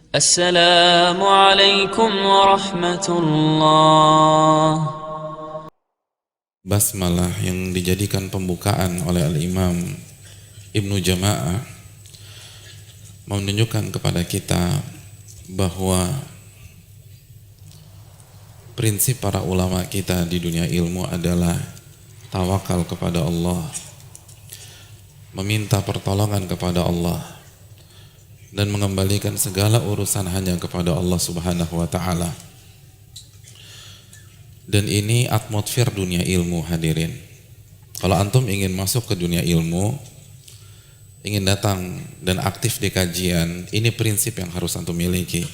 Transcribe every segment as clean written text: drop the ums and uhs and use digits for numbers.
Assalamualaikum warahmatullah. Basmalah yang dijadikan pembukaan oleh Al-Imam Ibnu Jama'ah menunjukkan kepada kita bahwa prinsip para ulama kita di dunia ilmu adalah tawakal kepada Allah, meminta pertolongan kepada Allah, dan mengembalikan segala urusan hanya kepada Allah Subhanahu wa ta'ala. Dan ini atmosfer dunia ilmu, hadirin. Kalau antum ingin masuk ke dunia ilmu, ingin datang dan aktif di kajian, ini prinsip yang harus antum miliki.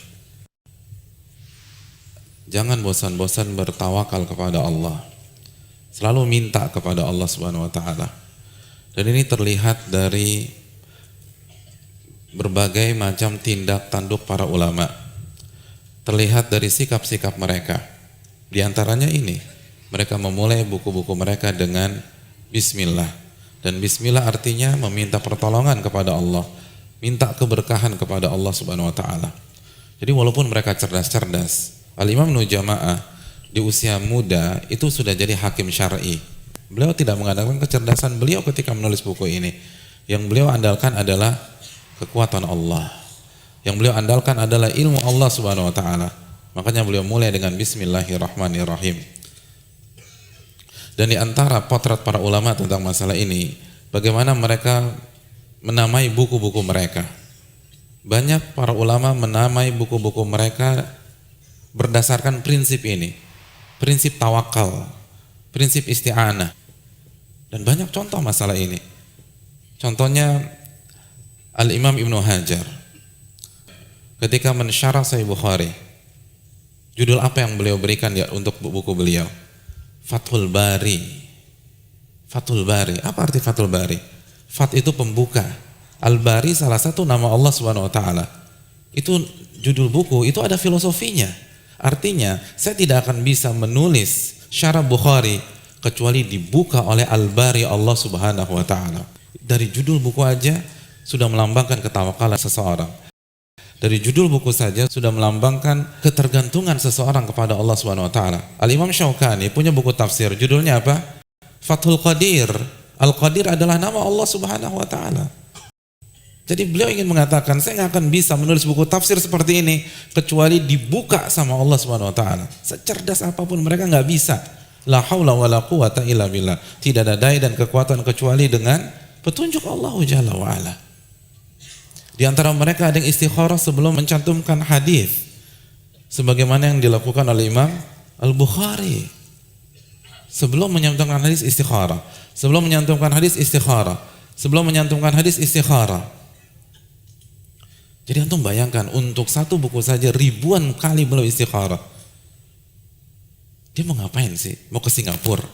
Jangan bosan-bosan bertawakal kepada Allah. Selalu minta kepada Allah Subhanahu wa ta'ala. Dan ini terlihat dari berbagai macam tindak tanduk para ulama. Terlihat dari sikap-sikap mereka. Di antaranya ini, mereka memulai buku-buku mereka dengan bismillah. Dan bismillah artinya meminta pertolongan kepada Allah, minta keberkahan kepada Allah Subhanahu wa ta'ala. Jadi walaupun mereka cerdas-cerdas, Al-Imam Ibnu Jama'ah di usia muda itu sudah jadi hakim syar'i. Beliau tidak mengandalkan kecerdasan beliau ketika menulis buku ini. Yang beliau andalkan adalah kekuatan Allah. Yang beliau andalkan adalah ilmu Allah Subhanahu wa ta'ala. Makanya beliau mulai dengan bismillahirrahmanirrahim. Dan di antara potret para ulama tentang masalah ini, bagaimana mereka menamai buku-buku mereka. Banyak para ulama menamai buku-buku mereka berdasarkan prinsip ini. Prinsip tawakal, prinsip isti'anah. Dan banyak contoh masalah ini. Contohnya Al-Imam Ibnu Hajar ketika mensyarah Sahih Bukhari, judul apa yang beliau berikan untuk buku beliau? Fathul Bari. Fathul Bari. Apa arti Fathul Bari? Fat itu pembuka. Al-Bari salah satu nama Allah Subhanahu wa ta'ala. Itu judul buku, itu ada filosofinya. Artinya, saya tidak akan bisa menulis syarah Bukhari kecuali dibuka oleh Al-Bari Allah Subhanahu wa ta'ala. Dari judul buku aja sudah melambangkan ketawakalan seseorang. Dari judul buku saja sudah melambangkan ketergantungan seseorang kepada Allah Subhanahu wa taala. Al-Imam Syaukani punya buku tafsir, judulnya apa? Fathul Qadir. Al-Qadir adalah nama Allah Subhanahu wa taala. Jadi beliau ingin mengatakan, saya nggak akan bisa menulis buku tafsir seperti ini kecuali dibuka sama Allah Subhanahu wa taala. Secerdas apapun mereka nggak bisa. La haula wala quwata illa billah. Tidak ada daya dan kekuatan kecuali dengan petunjuk Allah Jalla wa ala. Di antara mereka ada yang istikharah sebelum mencantumkan hadis, sebagaimana yang dilakukan oleh Imam Al-Bukhari. Sebelum menyantumkan hadis istikharah, sebelum menyantumkan hadis istikharah, sebelum menyantumkan hadis istikharah. Jadi antum bayangkan, untuk satu buku saja ribuan kali beliau istikharah. Dia mau ngapain sih? Mau ke Singapura?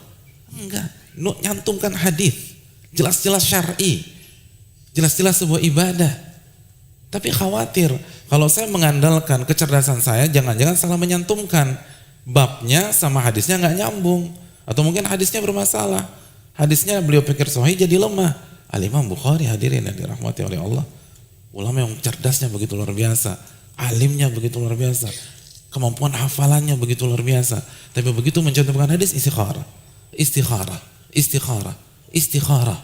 Enggak, nyantumkan hadis, jelas-jelas syar'i, jelas-jelas sebuah ibadah. Tapi khawatir kalau saya mengandalkan kecerdasan saya, jangan-jangan salah menyantumkan, babnya sama hadisnya nggak nyambung, atau mungkin hadisnya bermasalah, hadisnya beliau pikir sahih jadi lemah. Al-Imam Bukhari, hadirin yang dirahmati oleh Allah, ulama yang cerdasnya begitu luar biasa, alimnya begitu luar biasa, kemampuan hafalannya begitu luar biasa, tapi begitu mencantumkan hadis istikharah, istikharah, istikharah, istikharah.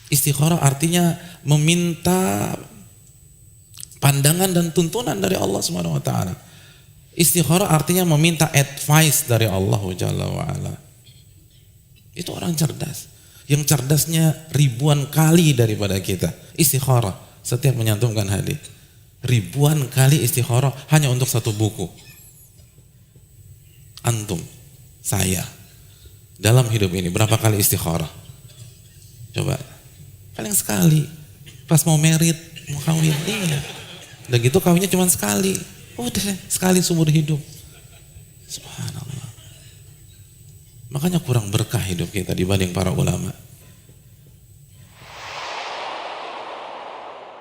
Istikharah artinya meminta pandangan dan tuntunan dari Allah Subhanahu wa taala. Istikharah artinya meminta advice dari Allah Jalla wa ala. Itu orang cerdas. Yang cerdasnya ribuan kali daripada kita. Istikharah setiap menyantumkan hadis. Ribuan kali istikharah hanya untuk satu buku. Antum, saya dalam hidup ini berapa kali istikharah? Coba. Paling sekali. Pas mau merit, mau kawin, iya. Dan gitu kawinnya cuma sekali. Udah sekali seumur hidup. Subhanallah. Makanya kurang berkah hidup kita dibanding para ulama.